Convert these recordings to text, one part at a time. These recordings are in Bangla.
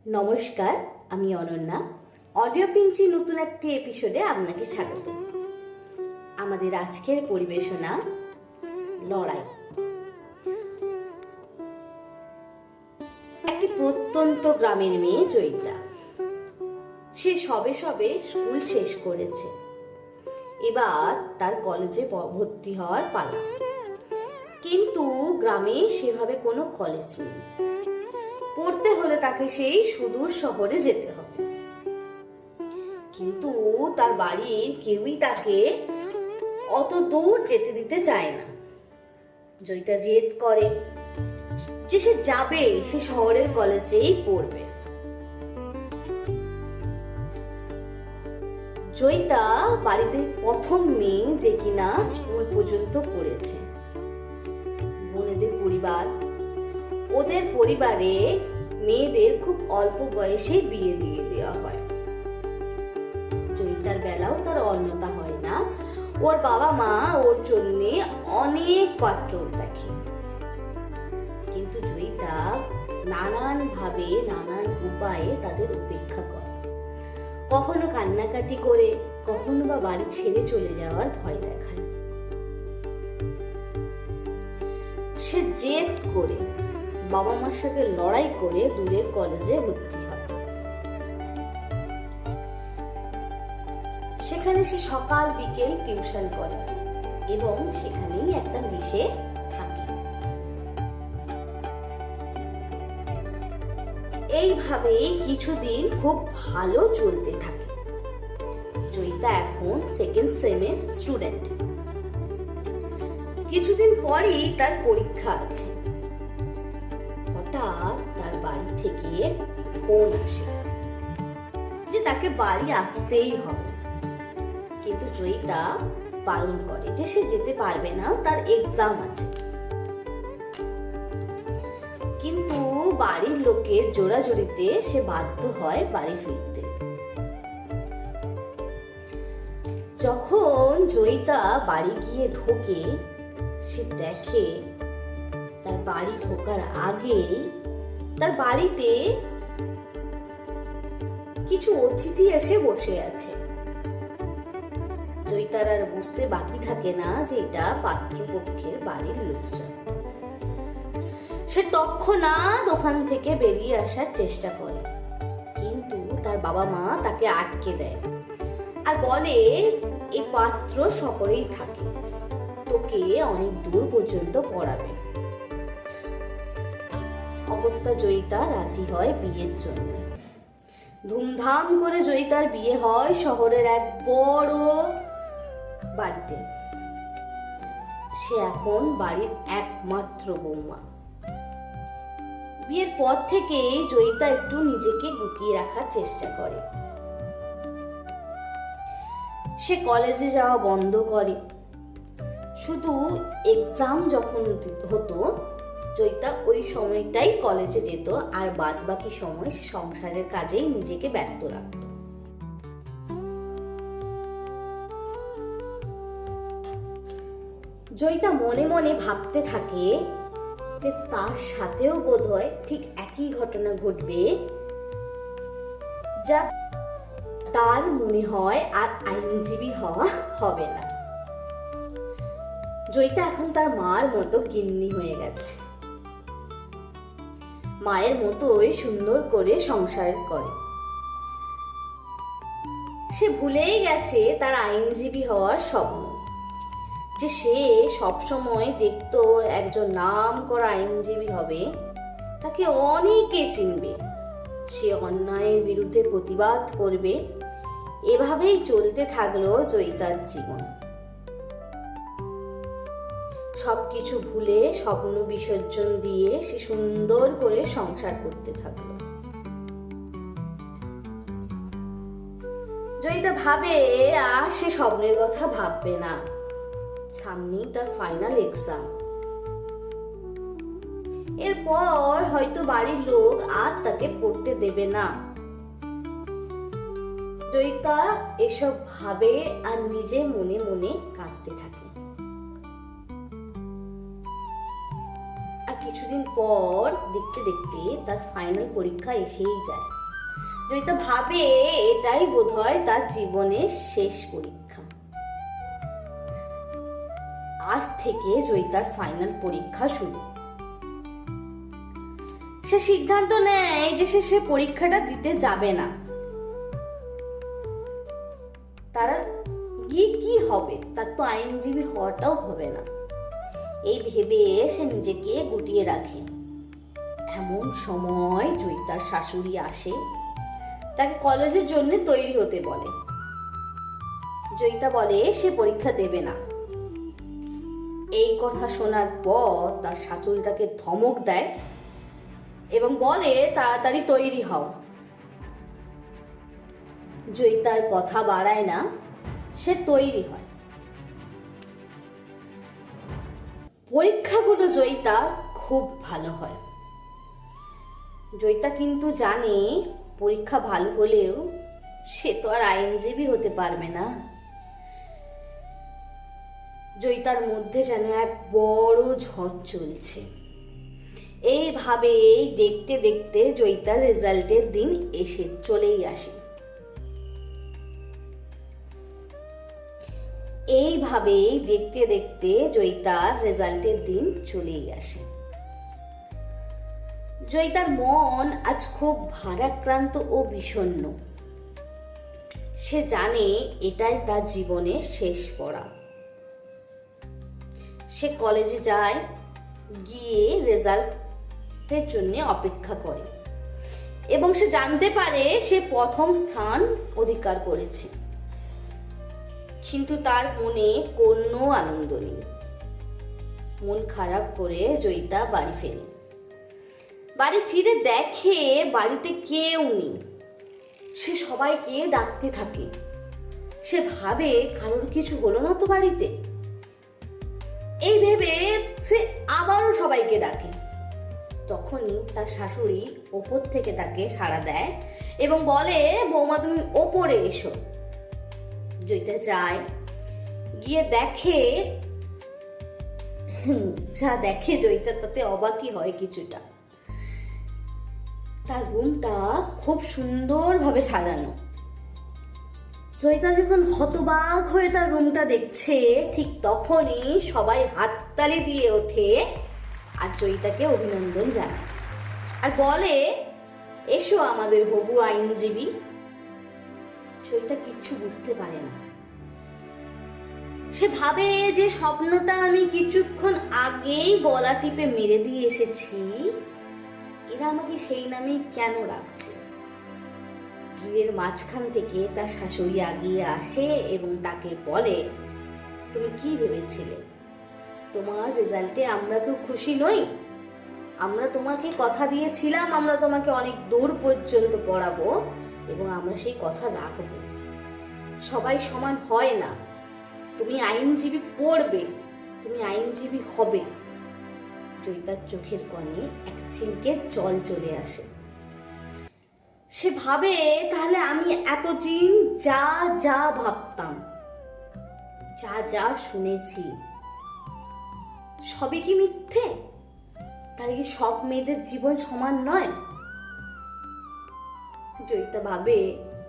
নমস্কার, আমি অনন্যা। অডিও ফিঞ্চি নতুন একটি এপিসোডে আপনাকে স্বাগত। আমাদের আজকের পরিবেশনা লড়াই। একটি প্রত্যন্ত গ্রামের মেয়ে জয়িতা। সে সবে সবে স্কুল শেষ করেছে। এবার তার কলেজে ভর্তি হওয়ার পালা। কিন্তু গ্রামে সেভাবে কোনো কলেজ নেই। পড়তে হলে তাকে সেই সুদূর শহরে যেতে হবে। কিন্তু তার বাড়ির কেউই তাকে অত দূর যেতে দিতে চায় না। জয়িতা জেদ করে যে সে যাবে, সে শহরের কলেজেই পড়বে। জয়িতা বাড়িতে প্রথম মেয়ে যে কিনা স্কুল পর্যন্ত পড়েছে। বোনেদের পরিবার, ওদের পরিবারে মেয়েদের খুব অল্প বয়সে বিয়ে দিয়ে দেওয়া হয়। জয়িতার বেলাও তার অন্যতা হয় না। ওর বাবা মা ওর জন্য অনেক পাত্র দেখে। কিন্তু জয়িতা নানান ভাবে, নানান উপায়ে তাদের উপেক্ষা করে। কখনো কান্নাকাটি করে, কখনো বা বাড়ি ছেড়ে চলে যাওয়ার ভয় দেখায়। সে জেদ করে, বাবা মার সাথে লড়াই করে দূরের কলেজে ভর্তি হয়। সেখানে সে সকাল বিকেল টিউশন করে এবং সেখানেই একটা মিশে থাকে। এইভাবেই কিছুদিন খুব ভালো চলতে থাকে। জয়িতা এখন সেকেন্ড সেমের স্টুডেন্ট। কিছুদিন পরেই তার পরীক্ষা আছে। হঠাৎ তার বাড়ি থেকে ফোন আসে যে তাকে বাড়ি আসতেই হবে। কিন্তু জয়িতা বারণ করে যে সে যেতে পারবে না, তার এক্সাম আছে। কিন্তু বাড়ির লোকের জোরাজোরিতে সে বাধ্য হয় বাড়ি ফিরতে। যখন জয়িতা বাড়ি গিয়ে ঢোকে, সে দেখে তার বাড়ি ঢোকার আগেই তার বাড়িতে কিছু অতিথি এসে বসে আছে। জয়িতার আর বুঝতে বাকি থাকে না যে এটা পাত্রপক্ষের বাড়ির লোকজন। সে তৎক্ষণাৎ ওখান থেকে বেরিয়ে আসার চেষ্টা করে, কিন্তু তার বাবা মা তাকে আটকে দেয় আর বলে এই পাত্র শহরেই থাকে, তোকে অনেক দূর পর্যন্ত পড়াবে। অগত্যা জয়িতা রাজি হয় বিয়ের জন্য। ধুমধাম করে জয়িতার বিয়ে হয় শহরের এক বড় বাড়িতে। সে এখন বাড়ির একমাত্র বৌমা। বিয়ের পর থেকেই জয়িতা একটু নিজেকে গুটিয়ে রাখার চেষ্টা করে। সে কলেজে যাওয়া বন্ধ করে। শুধু এক্সাম যখন হতো, জয়িতা ওই সময়টাই কলেজে যেত, আর বাদ বাকি সময় সে সংসারের কাজেই নিজেকে ব্যস্ত রাখত। জয়িতা মনে মনে ভাবতে থাকে যে তার সাথেও বোধহয় ঠিক একই ঘটনা ঘটবে, যা তার মনে হয় আর আইনজীবী হওয়া হবে না। জয়িতা এখন তার মার মতো গিন্নি হয়ে গেছে। মায়ের মতোই সুন্দর করে সংসার করে। সে ভুলেই গেছে তার আইনজীবী হওয়ার স্বপ্ন, যে সে সবসময় দেখতো একজন নাম করা আইনজীবী হবে, তাকে অনেকে চিনবে, সে অন্যায়ের বিরুদ্ধে প্রতিবাদ করবে। এভাবেই চলতে থাকলো জয়িতার জীবন। সবকিছু ভুলে, স্বপ্ন বিসর্জন দিয়ে সে সুন্দর করে সংসার করতে থাকলো। জয়িতা ভাবে আর সে স্বপ্নের কথা ভাববে না। সামনেই তার ফাইনাল এক্সাম। এরপর হয়তো বাড়ির লোক আর তাকে পড়তে দেবে না। জয়িতা এসব ভাবে আর নিজে মনে মনে কাঁদতে থাকে। আর কিছুদিন পর দেখতে দেখতে তার ফাইনাল পরীক্ষা এসেই যায়। জয়িতা ভাবে এটাই বোধহয় তার জীবনের শেষ পরীক্ষা। আজ থেকে জয়িতার ফাইনাল পরীক্ষা শুরু। সে সিদ্ধান্ত নেয় যে সে পরীক্ষাটা দিতে যাবে না। তার গিয়ে কি হবে, তার তো আইনজীবী হওয়াটাও হবে না, এই ভেবে সে নিজেকে গুটিয়ে রাখে। এমন সময় জয়িতার শাশুড়ি আসে, তাকে কলেজের জন্য তৈরি হতে বলে। জয়িতা বলে সে পরীক্ষা দেবে না। এই কথা শোনার পর তার শাশুড়ি তাকে ধমক দেয় এবং বলে তাড়াতাড়ি তৈরি হও। জয়িতার কথা বাড়ায় না, সে তৈরি হয়। পরীক্ষাগুলো জয়িতা খুব ভালো হয়। জয়িতা কিন্তু জানে পরীক্ষা ভালো হলেও সে তো আর আইনজীবী হতে পারবে না। জয়িতার মধ্যে যেন এক বড় ঝড় চলছে। এইভাবে দেখতে দেখতে জয়িতার রেজাল্টের দিন চলেই আসে। এইভাবে দেখতে দেখতে জয়িতার রেজাল্টের দিন চলেই আসে। জয়িতার মন আজ খুব ভারাক্রান্ত ও বিষণ্ণ। সে জানে এটাই তার জীবনের শেষ পড়া। সে কলেজে যায়, গিয়ে রেজাল্টের জন্য অপেক্ষা করে এবং সে জানতে পারে সে প্রথম স্থান অধিকার করেছে। কিন্তু তার মনে কোনো আনন্দ নেই। মন খারাপ করে জয়িতা বাড়ি ফেরে। বাড়ি ফিরে দেখে বাড়িতে কেউ নেই। সে সবাইকে ডাকতে থাকে। সে ভাবে কারোর কিছু হলো না তো বাড়িতে। এই ভেবে সে আবারও সবাইকে ডাকে। তখনই তার শাশুড়ি ওপর থেকে তাকে সাড়া দেয় এবং বলে, বৌমা তুমি ওপরে এসো। জয়িতা যায়, গিয়ে দেখে জয়িতা তাতে অবাকই হয় কিছুটা। তার রুমটা খুব সুন্দরভাবে সাজানো। জয়িতা যখন হতবাক হয়ে তার রুমটা দেখছে, ঠিক তখনই সবাই হাততালি দিয়ে ওঠে আর জয়িতাকে অভিনন্দন জানায় আর বলে, এসো আমাদের হবু আইনজীবী। জয়িতা কিচ্ছু বুঝতে পারে না। সে ভাবে যে স্বপ্নটা আমি কিছুক্ষণ আগেই গলা টিপে মেরে দিয়ে এসেছি, এরা আমাকে সেই নামেই কেন রাখছে। ভিড়ের মাঝখান থেকে তার শাশুড়ি আগিয়ে আসে এবং তাকে বলে, তুমি কি ভেবেছিলে তোমার রেজাল্টে আমরা কেউ খুশি নই? আমরা তোমাকে কথা দিয়েছিলাম আমরা তোমাকে অনেক দূর পর্যন্ত পড়াবো এবং আমরা সেই কথা রাখবো। সবাই সমান হয় না। তুমি আইনজীবী পড়বে, তুমি আইনজীবী হবে। জয়িতার চোখের কোণে এক ছিলকে জল চলে আসে। সে ভাবে, তাহলে আমি এতদিন যা যা ভাবতাম, যা যা শুনেছি, সবই কি মিথ্যে? তাই কি সব মেয়েদের জীবন সমান নয়? জয়িতা ভাবে,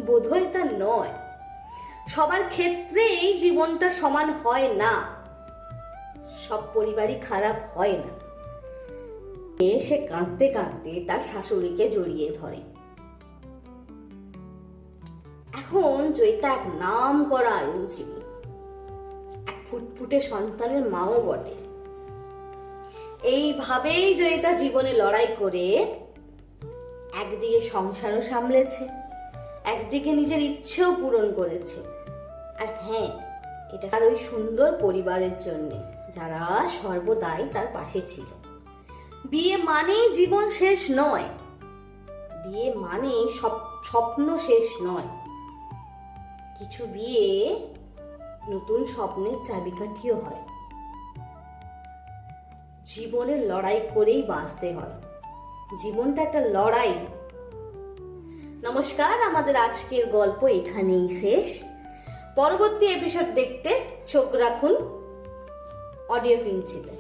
বোধহয় তা নয়। সবার ক্ষেত্রেই জীবনটা সমান হয় না। সব পরিবারই খারাপ হয় না। সে কাঁদতে কাঁদতে তার শাশুড়িকে জড়িয়ে ধরে। এখন জয়িতা এক নাম করা আইনজীবী, এক ফুটফুটে সন্তানের মাও বটে। এইভাবেই জয়িতা জীবনে লড়াই করে একদিকে সংসারও সামলেছে, একদিকে নিজের ইচ্ছেও পূরণ করেছে। আর হ্যাঁ, এটা তার ওই সুন্দর পরিবারের জন্য, যারা সর্বদাই তার পাশে ছিল। বিয়ে মানেই জীবন শেষ নয়, বিয়ে মানেই স্বপ্ন শেষ নয়। কিছু বিয়ে নতুন স্বপ্নের চাবিকাঠিও হয়। জীবনের লড়াই করেই বাঁচতে হয়। জীবনটা একটা লড়াই। নমস্কার, আমাদের আজকের গল্প এখানেই শেষ। পরবর্তী এপিসোড দেখতে চোখ রাখুন অডিও ফিঞ্চিতে।